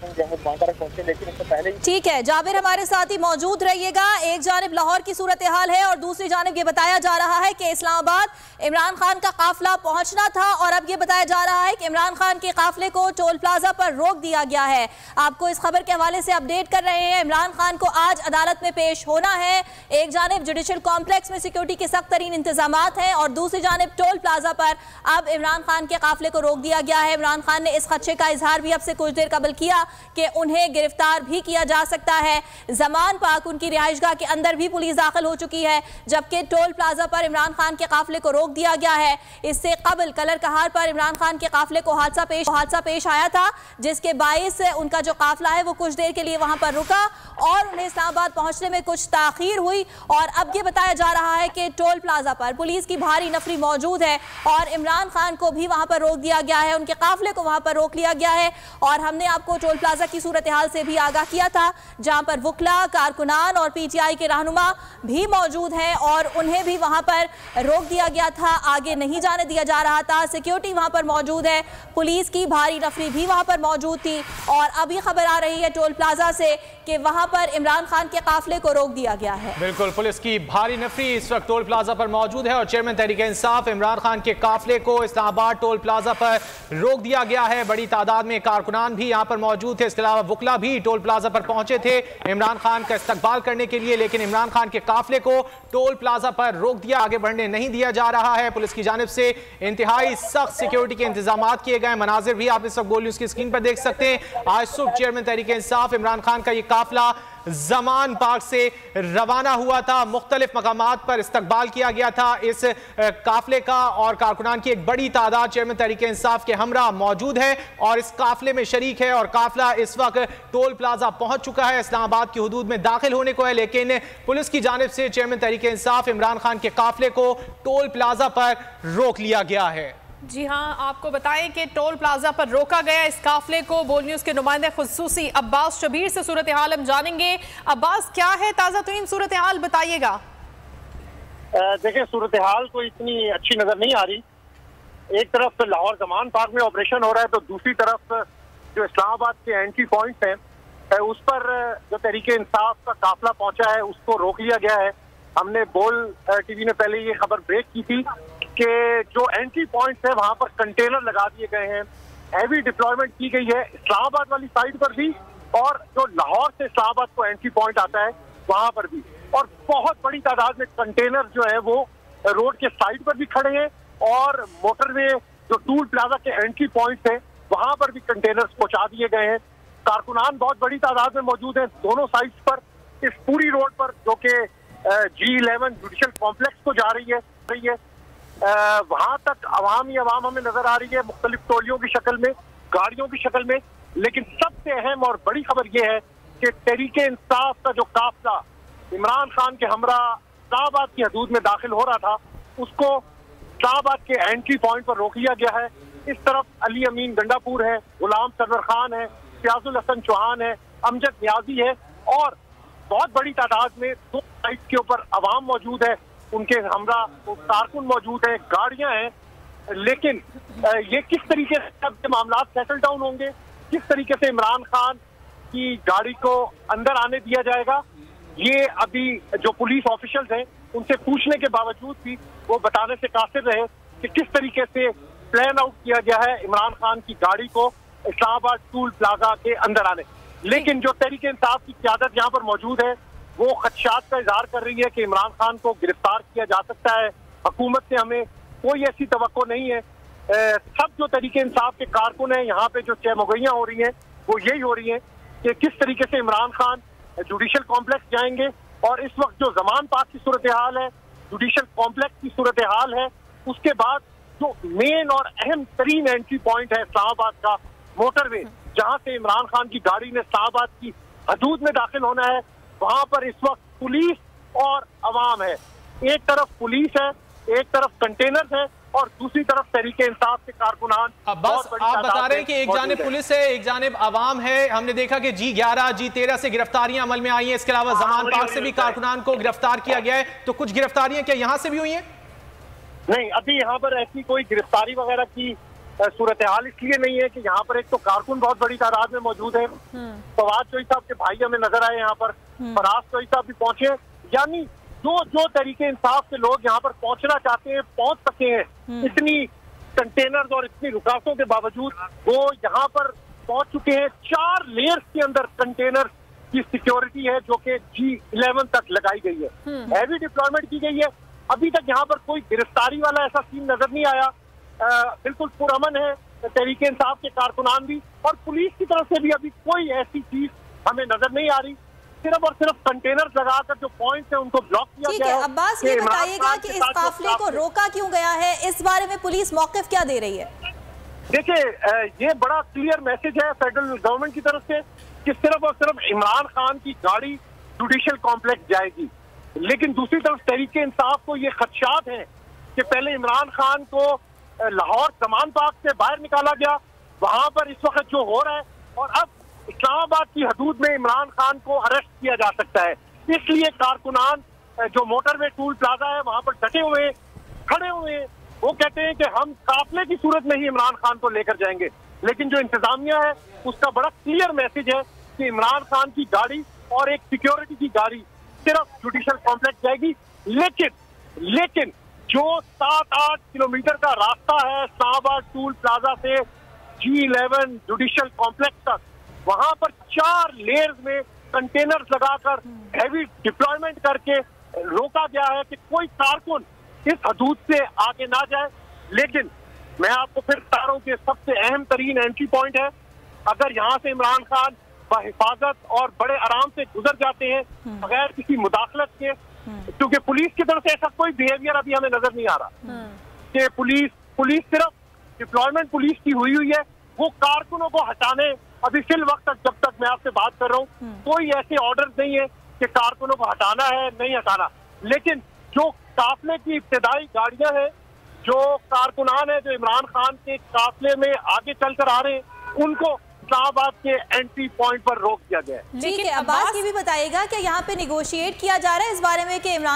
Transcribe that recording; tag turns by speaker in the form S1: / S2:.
S1: लेकिन इससे पहले
S2: ठीक है जाबिर, हमारे साथ ही मौजूद रहिएगा। एक जानिब लाहौर की सूरत हाल है और दूसरी जानिब ये बताया जा रहा है कि इस्लामाबाद इमरान खान का काफिला पहुंचना था और अब ये बताया जा रहा है कि इमरान खान के काफिले को टोल प्लाजा पर रोक दिया गया है। आपको इस खबर के हवाले से अपडेट कर रहे हैं। इमरान खान को आज अदालत में पेश होना है। एक जानिब जुडिशल कॉम्प्लेक्स में सिक्योरिटी के सख्त तरीन इंतजाम हैं और दूसरी जानिब टोल प्लाजा पर अब इमरान खान के काफिले को रोक दिया गया है। इमरान खान ने इस खदशे का इजहार भी अब से कुछ देर कबल किया कि उन्हें गिरफ्तार भी किया जा सकता है। जमान पाक उनकी रिहाइशगाह के अंदर भी पुलिस दाखिल हो चुकी है, जबकि टोल प्लाजा पर इमरान खान के काफिले को रोक दिया गया है। इससे कबल कलर कहार पर इमरान खान के काफिले को हादसा पेश आया था, जिसके बाइस उनका जो काफिला है वो कुछ देर के लिए वहां पर रुका और उन्हें इस्लामाबाद पहुंचने में कुछ ताखीर हुई। और अब ये बताया जा रहा है कि टोल प्लाजा पर पुलिस की भारी नफरी मौजूद है और इमरान खान को भी वहां पर रोक दिया गया है, उनके काफिले को वहां पर रोक लिया गया है। और हमने आपको टोल प्लाजा की सूरत हाल से भी आगाह किया था, जहां पर वुकला, कारकुनान और पीटीआई के रहनुमा भी मौजूद हैं और उन्हें भी वहां पर रोक दिया गया था, आगे नहीं जाने दिया जा रहा था। सिक्योरिटी वहां पर मौजूद है, पुलिस की भारी नफरी भी वहां पर मौजूद थी। और अभी खबर आ रही है टोल प्लाजा से कि वहां पर इमरान खान के काफिले को रोक दिया गया है।
S3: बिल्कुल, पुलिस की भारी नफरी इस वक्त टोल प्लाजा पर मौजूद है और चेयरमैन तहरीक इंसाफ इमरान खान के काफिले को इस्लामाबाद टोल प्लाजा पर रोक दिया गया है। बड़ी तादाद में कारकुनान भी यहाँ पर मौजूद थे, इसके अलावा वुकला भी टोल प्लाजा पर पहुंचे थे इमरान खान का इस्तकबाल करने के लिए, लेकिन इमरान खान के काफिले को टोल प्लाजा पर रोक दिया, आगे बढ़ने नहीं दिया जा रहा है। पुलिस की जानिब से इंतहाई सख्त सिक्योरिटी के इंतजाम किए गए। मनाजिर भी आप इस वक्त गोल न्यूज़ की स्क्रीन पर देख सकते हैं। आज सुबह चेयरमैन तहरीक इंसाफ इमरान खान का ये काफिला जमान पाक से रवाना हुआ था, मुख्तलिफ मकामात पर इस्तकबाल किया गया था इस काफिले का और कारकुनान की एक बड़ी तादाद चेयरमैन तहरीक इंसाफ के हमरा मौजूद है और इस काफिले में शरीक है। और काफिला इस वक्त टोल प्लाजा पहुंच चुका है, इस्लामाबाद की हुदूद में दाखिल होने को है, लेकिन पुलिस की जानिब से चेयरमैन तहरीक इंसाफ इमरान खान के काफिले को टोल प्लाजा पर रोक लिया गया है।
S4: जी हाँ, आपको बताएं कि टोल प्लाजा पर रोका गया इस काफिले को। बोल न्यूज़ के नुमाइंदे खुसूसी अब्बास शबीर से सूरत हाल हम जानेंगे। अब्बास, क्या है ताज़ा तरीन सूरत हाल, बताइएगा।
S1: देखिए, सूरत हाल कोई इतनी अच्छी नजर नहीं आ रही। एक तरफ लाहौर जमान पार्क में ऑपरेशन हो रहा है तो दूसरी तरफ जो इस्लामाबाद के एंट्री पॉइंट हैं उस पर जो तहरीक इंसाफ का काफिला पहुंचा है उसको रोक लिया गया है। हमने बोल टीवी ने पहले ये खबर ब्रेक की थी कि जो एंट्री पॉइंट्स है वहां पर कंटेनर लगा दिए गए हैं, हैवी डिप्लॉयमेंट की गई है इस्लामाबाद वाली साइड पर भी और जो लाहौर से इस्लामाबाद को एंट्री पॉइंट आता है वहां पर भी। और बहुत बड़ी तादाद में कंटेनर जो है वो रोड के साइड पर भी खड़े हैं और मोटरवे जो टूल प्लाजा के एंट्री पॉइंट है वहां पर भी कंटेनर्स पहुंचा दिए गए हैं। कारकुनान बहुत बड़ी तादाद में मौजूद है दोनों साइड्स पर, इस पूरी रोड पर जो कि G11 जुडिशल कॉम्प्लेक्स को जा रही है। वहां तक अवाम ही अवाम हमें नजर आ रही है, मुख्तलिफ टोलियों की शक्ल में, गाड़ियों की शक्ल में। लेकिन सबसे अहम और बड़ी खबर यह है कि तहरीक इंसाफ का जो काफिला इमरान खान के हमरा इस्लामाबाद की हदूद में दाखिल हो रहा था उसको इस्लामाबाद के एंट्री पॉइंट पर रोक लिया गया है। इस तरफ अली अमीन गंडापुर है, गुलाम सरवर खान है, सियाजुल हसन चौहान है, अमजद नियाजी है और बहुत बड़ी तादाद में दो साइड के ऊपर अवाम मौजूद है, उनके हमरा कारकुन मौजूद है, गाड़ियां हैं। लेकिन ये किस तरीके से अब मामला सेटल डाउन होंगे, किस तरीके से इमरान खान की गाड़ी को अंदर आने दिया जाएगा, ये अभी जो पुलिस ऑफिशियल्स हैं उनसे पूछने के बावजूद भी वो बताने से कासिर रहे कि किस तरीके से प्लान आउट किया गया है इमरान खान की गाड़ी को इस्लामाबाद टूल प्लाजा के अंदर आने। लेकिन जो तहरीक इंसाफ की क़यादत यहाँ पर मौजूद है वो खदशात का इजहार कर रही है कि इमरान खान को गिरफ्तार किया जा सकता है। हुकूमत से हमें कोई ऐसी तवक्को नहीं है। सब जो तहरीक इंसाफ के कारकुन हैं यहाँ पे जो चहमुगैयाँ हो रही हैं वो यही हो रही हैं कि किस तरीके से इमरान खान जुडिशल कॉम्प्लेक्स जाएंगे। और इस वक्त जो जमान पाक की सूरत हाल है, जुडिशल कॉम्प्लेक्स की सूरत हाल है, उसके बाद जो मेन और अहम तरीन एंट्री पॉइंट है इस्लामाबाद का मोटरवे, जहाँ से इमरान खान की गाड़ी ने इस्लामाबाद की हदूद में दाखिल होना है, वहां पर इस वक्त पुलिस और अवाम है। एक तरफ पुलिस है, एक तरफ कंटेनर्स है और दूसरी तरफ तहरीक इंसाफ के कारकुनान।
S3: बस आप बता रहे हैं कि एक जानिब पुलिस है, एक जानिब अवाम है। हमने देखा कि G11, G13 से गिरफ्तारियां अमल में आई हैं, इसके अलावा जमान पाक से भी कारकुनान को गिरफ्तार किया गया है। तो कुछ गिरफ्तारियां क्या यहाँ से भी हुई हैं?
S1: नहीं, अभी यहाँ पर ऐसी कोई गिरफ्तारी वगैरह की सूरत हाल इसलिए नहीं है कि यहाँ पर एक तो कारकुन बहुत बड़ी तादाद में मौजूद है, फवाद चौधरी साहब के भाई हमें नजर आए यहाँ पर, फराज चौधरी साहब भी पहुंचे, यानी जो तरीके इंसाफ के लोग यहाँ पर पहुंचना चाहते हैं पहुंच सके हैं। इतनी कंटेनर्स और इतनी रुकावटों के बावजूद वो यहाँ पर पहुंच चुके हैं। 4 लेयर्स के अंदर कंटेनर की सिक्योरिटी है जो कि G11 तक लगाई गई है, हैवी डिप्लॉयमेंट की गई है। अभी तक यहाँ पर कोई गिरफ्तारी वाला ऐसा सीन नजर नहीं आया। बिल्कुल पुरअमन है तहरीके इंसाफ के कारकुनान भी, और पुलिस की तरफ से भी अभी कोई ऐसी चीज हमें नजर नहीं आ रही। सिर्फ और सिर्फ कंटेनर लगाकर जो पॉइंट्स है उनको ब्लॉक किया गया है।
S2: अब्बास, ये बताइएगा कि इस काफिले को रोका क्यों गया है, इस बारे में पुलिस मौक़िफ़ क्या दे रही है?
S1: देखिए, ये बड़ा क्लियर मैसेज है फेडरल गवर्नमेंट की तरफ से कि सिर्फ और सिर्फ इमरान खान की गाड़ी जुडिशियल कॉम्प्लेक्स जाएगी, लेकिन दूसरी तरफ तहरीके इंसाफ को ये खदशात हैं कि पहले इमरान खान को लाहौर कमान पार्क से बाहर निकाला गया, वहां पर इस वक्त जो हो रहा है, और अब इस्लामाबाद की हदूद में इमरान खान को अरेस्ट किया जा सकता है। इसलिए कारकुनान जो मोटरवे टूल प्लाजा है वहां पर डटे हुए खड़े हुए, वो कहते हैं कि हम काफिले की सूरत में ही इमरान खान को लेकर जाएंगे, लेकिन जो इंतजामिया है उसका बड़ा क्लियर मैसेज है कि इमरान खान की गाड़ी और एक सिक्योरिटी की गाड़ी सिर्फ जुडिशियल कॉम्प्लेक्स जाएगी। लेकिन जो 7-8 किलोमीटर का रास्ता है इस्लामाबाद टूल प्लाजा से G11 जुडिशियल कॉम्प्लेक्स तक, वहां पर 4 लेयर्स में कंटेनर्स लगाकर हैवी डिप्लॉयमेंट करके रोका गया है कि कोई कारकुन इस हदूद से आगे ना जाए। लेकिन मैं आपको फिर बता रहा हूं कि सबसे अहम तरीन एंट्री पॉइंट है, अगर यहाँ से इमरान खान बहिफाजत और बड़े आराम से गुजर जाते हैं बगैर किसी मुदाखलत के, क्योंकि पुलिस की तरफ से ऐसा कोई बिहेवियर अभी हमें नजर नहीं आ रहा कि पुलिस सिर्फ डिप्लॉयमेंट पुलिस की हुई है, वो कारकुनों को हटाने अभी फिल वक्त तक, जब तक मैं आपसे बात कर रहा हूँ, कोई ऐसे ऑर्डर नहीं है कि कारकुनों को हटाना है नहीं हटाना। लेकिन जो काफिले की इब्तिदाई गाड़ियां हैं, जो कारकुनान है जो इमरान खान के काफिले में आगे चलकर आ रहे हैं, उनको इस्लामाबाद के एंट्री पॉइंट पर रोक दिया गया है।
S2: ठीक है, अब्बास ये भी बताइएगा कि यहाँ पे निगोशिएट किया जा रहा है इस बारे में कि इमरान